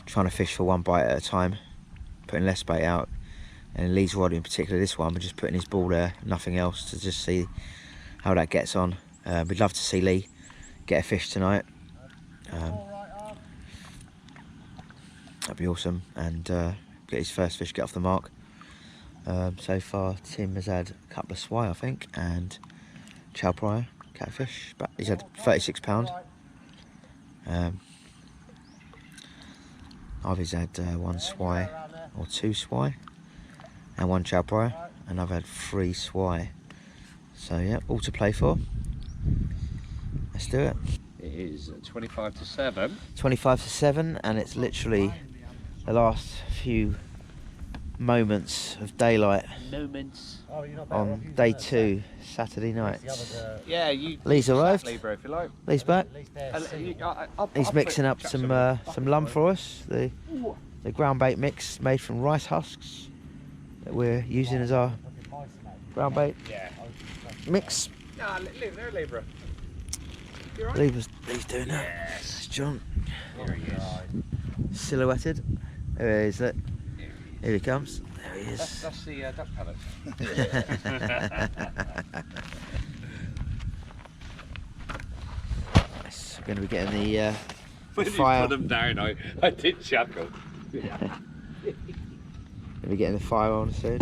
trying to fish for one bite at a time, putting less bait out. And Lee's rod in particular, this one, we're just putting his ball there, nothing else, to just see how that gets on. We'd love to see Lee get a fish tonight. That'd be awesome, and get his first fish, get off the mark. So far Tim has had a couple of swai, I think, and Chao Phraya catfish, but he's had 36 pound. I've had one swai or two swai and one Chao Phraya, and I've had 3 swai. So yeah, all to play for. Let's do it. It is 25 to 7. 25 to 7, and it's literally the last few moments of daylight on day 2, Saturday night. Yeah, you. Lee's arrived. Lee, bro, if you like. Lee's back. I'll He's mixing up some lum for us. The ground bait mix made from rice husks that we're using as our ground bait mix. Nah, leave there, Lee, bro. Lee's doing that. Yes. John. Here he is. Silhouetted. There he is. Look. Here he comes. There he is. That's the duck pellet. Yes, we're going to be getting the When fire. you put them down, I did chuckle. We'll be getting the fire on soon.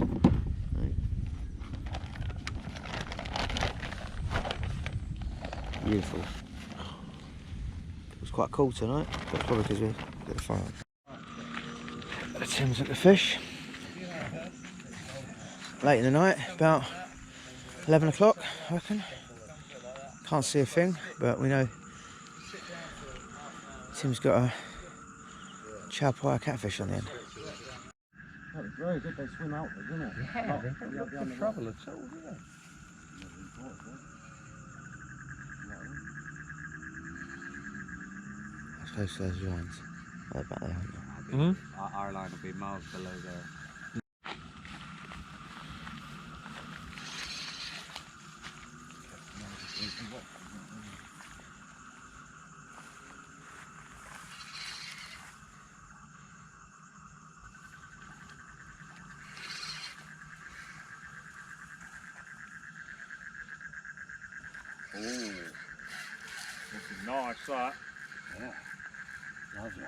Beautiful. It was quite cool tonight, but it's probably because we got the fire on. Tim's at the fish. Late in the night, about 11 o'clock, I reckon. Can't see a thing, but we know Tim's got a Chao Phraya catfish on the end. That was very good, they swim out, isn't it? Yeah, they don't have trouble at all, do they? Let's close to those lines. They're back there, aren't they? Our line will be miles below there. Ooh, looking nice that. Yeah, lovely.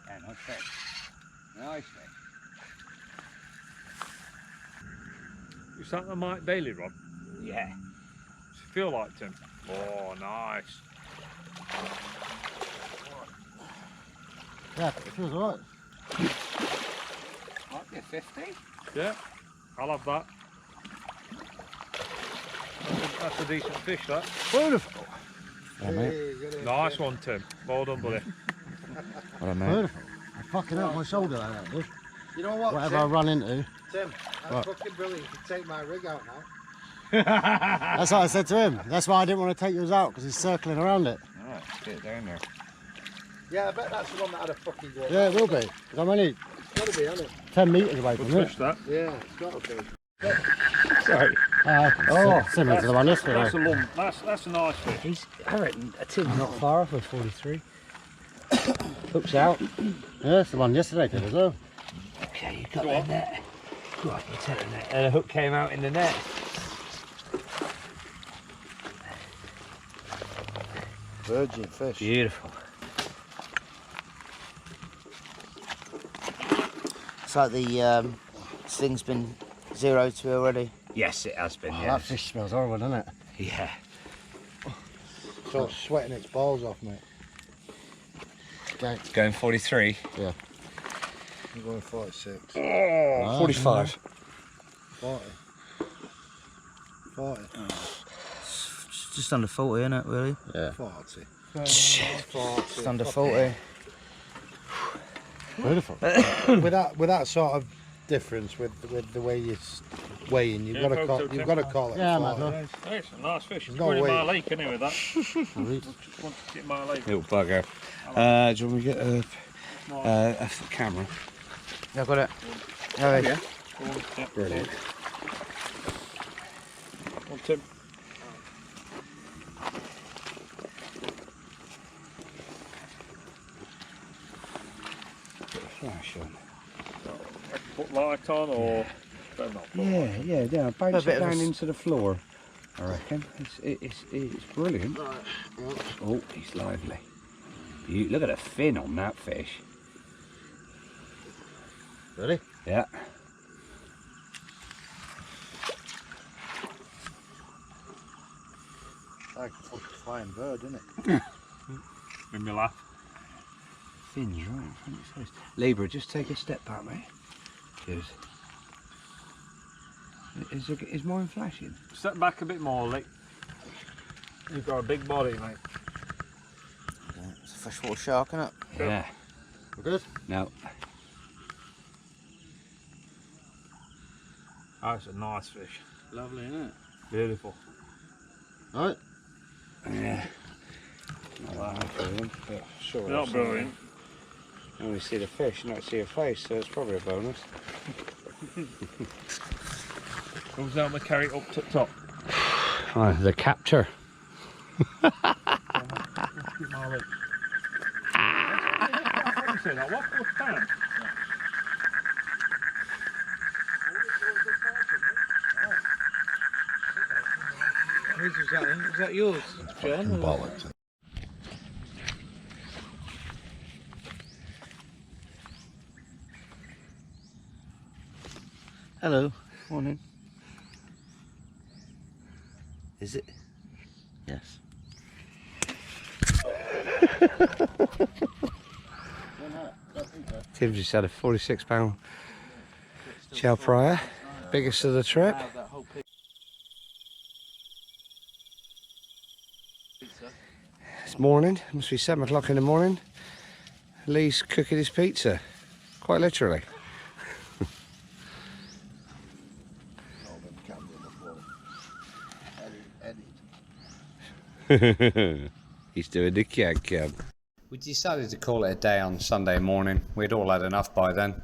Yeah, nice fish. Nice fish. Is that the Mike Daly rod? Yeah. Does it feel like, Tim? Oh, nice. Yeah, it feels alright. Might be a 50. Yeah, I'll have that. That's a decent fish, that. Beautiful. Yeah, mate. Nice one, Tim. Well done, buddy. Well done, mate. Beautiful. I fucking out my shoulder like that, dude. You know what, whatever I run into. Tim, that's What? fucking brilliant. You can take my rig out now. That's what I said to him. That's why I didn't want to take yours out, because he's circling around it. Alright, let's get it down there. Yeah, I bet that's the one that had a fucking go. Yeah, it will be. 'Cause I'm only It's got to be, hasn't it? 10 metres away from Push it. that. Yeah, it's got to be. Sorry. Similar to the one yesterday. That's a lump. That's a nice fish. He's, I reckon, Tim's not far off with 43. Hooks out. Yeah, that's the one yesterday did as well. Okay, you got the net. Go on, you take the net. And a hook came out in the net. Virgin fish. Beautiful. It's like the thing's been 0-2 already. Yes, it has been, Oh, yeah. that fish smells horrible, doesn't it? Yeah. So it's sweating its balls off, mate. Okay. Going 43. Yeah. I'm going 46. Oh, 45. 40. 40. It's just under 40, isn't it, really? Yeah. 40. Just under 40. Beautiful. with that sort of difference with the way you're weighing, you've got to call it. Yeah, 40. man. It's a nice fish. It's No going in my way. lake anyway, that. Just want to get my lake. Little bugger. Do you want me to get a camera? Yeah, I got it. Oh, yeah. Go on, yeah. Brilliant. One, Tim. Flash on. Put light on or better not. Yeah. Bounce A bit it of a down s- into the floor, I reckon. It's brilliant. Oh, he's lively. Look at the fin on that fish. Really? Yeah. Like a fucking flying bird, isn't it? Made me laugh. Fins right in front of his face. Libra, just take a step back, mate. Cheers. Is mine flashing? Step back a bit more, Lee. You've got a big body, mate. It's a freshwater shark, isn't it? Yeah. We're good? No. That's a nice fish. Lovely, isn't it? Beautiful. Right. Yeah. Not that brilliant, but sure. Not brilliant. You only see the fish, not see your face, so it's probably a bonus. Comes down, we carry it up to the top. Oh, the capture. Get my lake. I say that. What time? Is that yours, John? Bollocks. Hello. Morning. Is it? Yes. Tim just had a 46-pound Chao Phraya, biggest of the trip. It's morning, must be 7 o'clock in the morning. Lee's cooking his pizza, quite literally. He's doing the cab. We decided to call it a day on Sunday morning. We'd all had enough by then.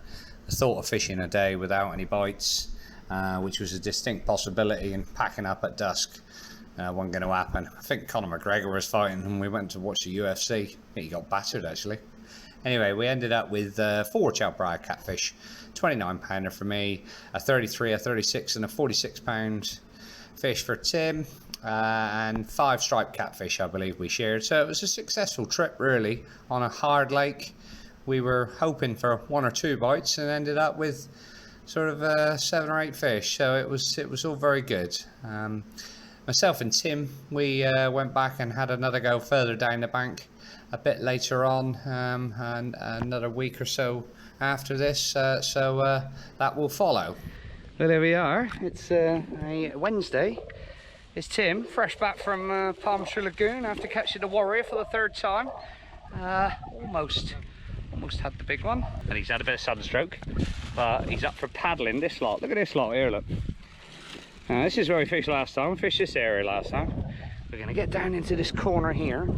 The thought of fishing a day without any bites, which was a distinct possibility, and packing up at dusk wasn't going to happen. I think Conor McGregor was fighting and we went to watch the UFC. I think he got battered actually. Anyway, we ended up with 4 Chao Phraya catfish, 29-pounder for me, a 33, a 36 and a 46-pound fish for Tim, and 5 striped catfish I believe we shared. So it was a successful trip really on a hard lake. We were hoping for 1 or 2 bites and ended up with sort of 7 or 8 fish. So it was all very good. Myself and Tim, we went back and had another go further down the bank a bit later on, and another week or so after this, so that will follow. Well, there we are. It's a Wednesday. It's Tim, fresh back from Palm Tree Lagoon after catching the Warrior for the 3rd time. Almost almost had the big one, and he's had a bit of sunstroke, but he's up for paddling this lot. Look at this lot here, look. Now this is where we fished last time. We fished this area last time. We're going to get down into this corner here,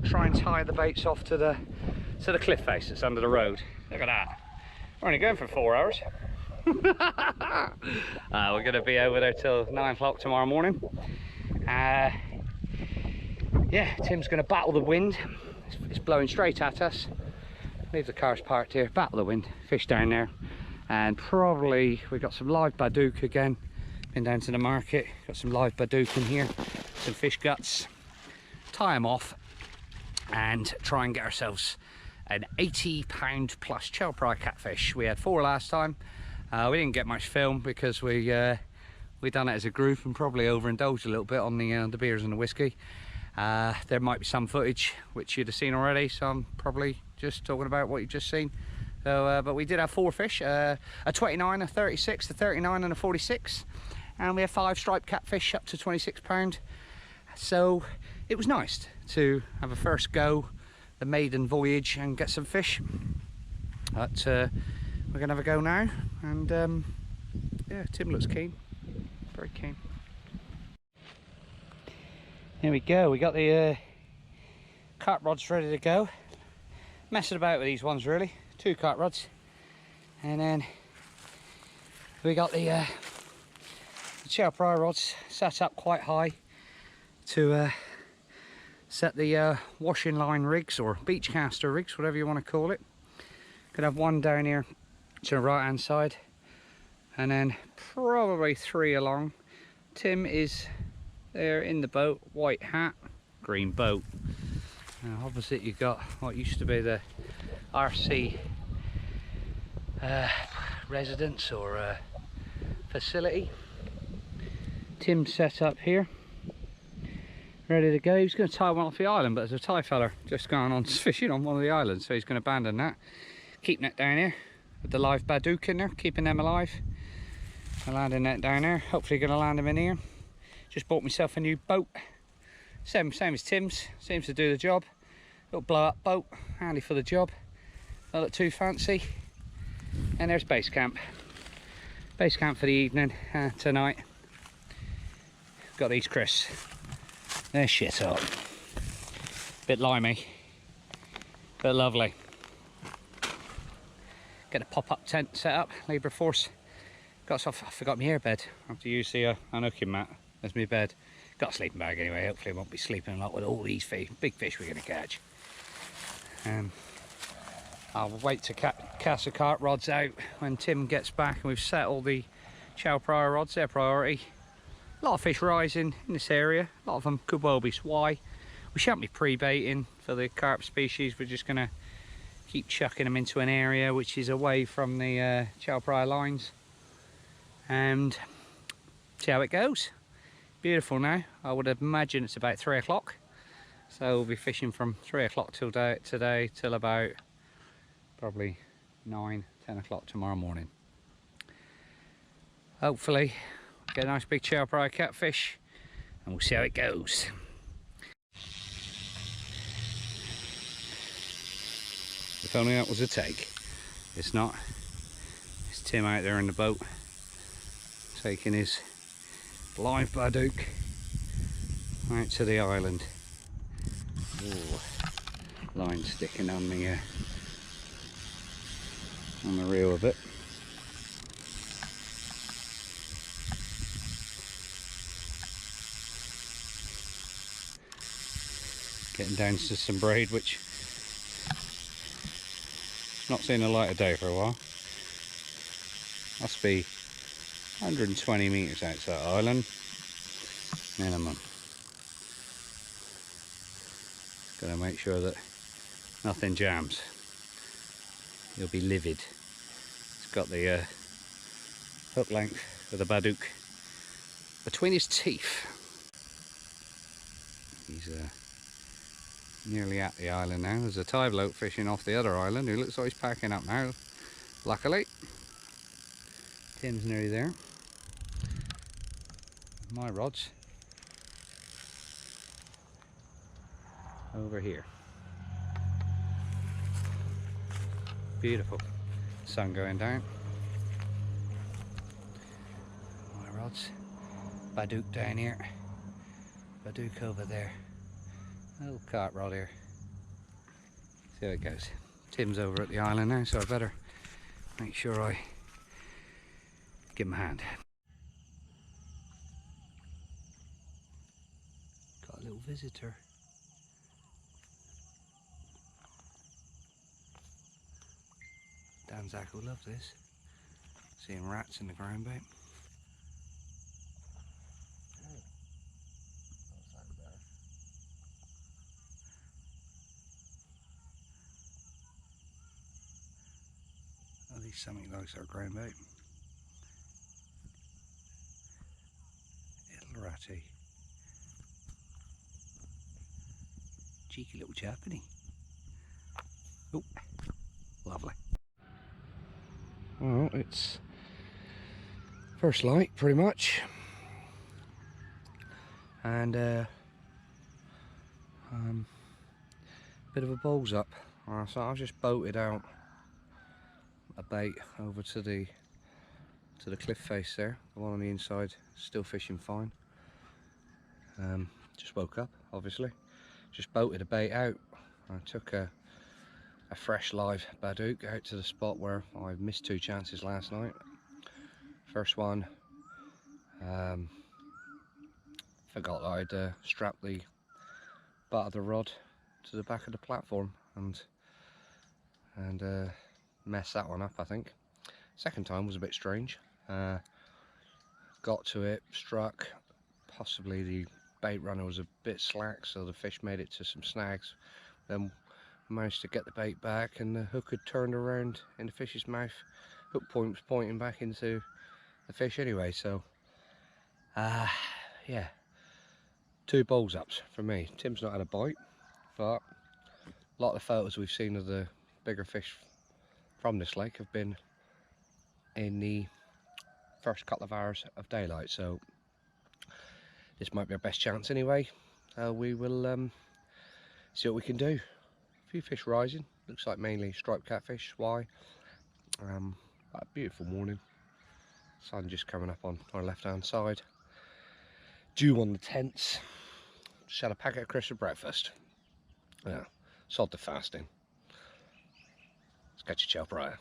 try and tie the baits off to the cliff face that's under the road. Look at that. We're only going for 4 hours. We're going to be over there till 9 o'clock tomorrow morning. Yeah, Tim's going to battle the wind. It's blowing straight at us. Leave the cars parked here, battle the wind, fish down there. And probably we got some live badook again. Been down to the market, got some live badook in here, some fish guts. Tie them off and try and get ourselves an 80-pound plus Chao Phraya catfish. We had 4 last time. We didn't get much film because we done it as a group and probably overindulged a little bit on the beers and the whiskey. There might be some footage which you'd have seen already, so I'm probably just talking about what you've just seen. So, but we did have 4 fish, a 29, a 36, a 39 and a 46, and we had 5 striped catfish up to 26 pound. So it was nice to have a first go, the maiden voyage, and get some fish. But we're gonna have a go now, and yeah, Tim looks keen, very keen. Here we go, we got the carp rods ready to go. Messing about with these ones really, 2 carp rods. And then we got the Chao Phraya rods set up quite high to set the washing line rigs or beach caster rigs, whatever you want to call it. Could have 1 down here to the right hand side, and then probably 3 along. Tim is there in the boat, white hat, green boat. Now opposite you got what used to be the RC residence or facility. Tim's set up here, ready to go. He was going to tie one off the island, but there's a Thai fella just gone on fishing on one of the islands, so he's going to abandon that. Keeping it down here with the live badook in there, keeping them alive. I'm landing that down there, hopefully going to land them in here. Just bought myself a new boat, same as Tim's, seems to do the job. Little blow up boat, handy for the job, not look too fancy. And there's base camp for the evening, tonight. Got these crisps, they're shit hot, bit limey, but lovely. Get a pop-up tent set up, Libra Force. I forgot my airbed. I have to use the unhooking mat as my bed. Got a sleeping bag anyway, hopefully I won't be sleeping a lot with all these big fish we're going to catch. I'll wait to cast the carp rods out when Tim gets back, and we've set all the Chao Phraya rods, their priority. A lot of fish rising in this area, a lot of them could well be swai. We shan't be pre-baiting for the carp species, we're just going to keep chucking them into an area which is away from the Chao Phraya lines and see how it goes. Beautiful now. I would imagine it's about 3 o'clock, so we'll be fishing from 3 o'clock today till about probably 9-10 o'clock tomorrow morning. Hopefully get a nice big Chao Phraya catfish and we'll see how it goes. If only that was a take. It's not. It's Tim out there in the boat taking his live badook out to the island. Ooh, line sticking on the reel a bit. Getting down to some braid which not seen the light of day for a while. Must be 120 metres outside the island minimum. Gotta make sure that nothing jams. You'll be livid. It's got the hook length with the badook between his teeth. He's nearly at the island now. There's a Thai bloke fishing off the other island who looks like he's packing up now, luckily. Tim's nearly there. My rods over here. Beautiful. Sun going down. My rods. Badook down here. Badook over there. A little carp rod here. See how it goes. Tim's over at the island now, so I better make sure I give him a hand. Got a little visitor. Danzak will love this. Seeing rats in the ground, babe. At least something likes our ground, babe. Little ratty. Cheeky little chap, isn't he? Oh, lovely. Well, it's first light pretty much, and bit of a balls up. So I've just boated out a bait over to the cliff face there. The one on the inside still fishing fine. Just woke up, obviously. Just boated a bait out. I took a fresh live badook out to the spot where I missed 2 chances last night. First one, forgot that I'd strapped the butt of the rod to the back of the platform and messed that one up, I think. Second time was a bit strange. Got to it, struck, possibly the bait runner was a bit slack, so the fish made it to some snags. Then managed to get the bait back, and the hook had turned around in the fish's mouth. Hook point was pointing back into the fish anyway, so yeah, 2 balls ups for me. Tim's not had a bite, but a lot of the photos we've seen of the bigger fish from this lake have been in the first couple of hours of daylight, so this might be our best chance anyway. We will see what we can do. A few fish rising, looks like mainly striped catfish. Why? A beautiful morning, sun just coming up on our left hand side, dew on the tents. Just had a packet of crisps for breakfast. Yeah, sod the fasting. Let's catch a Chao Phraya.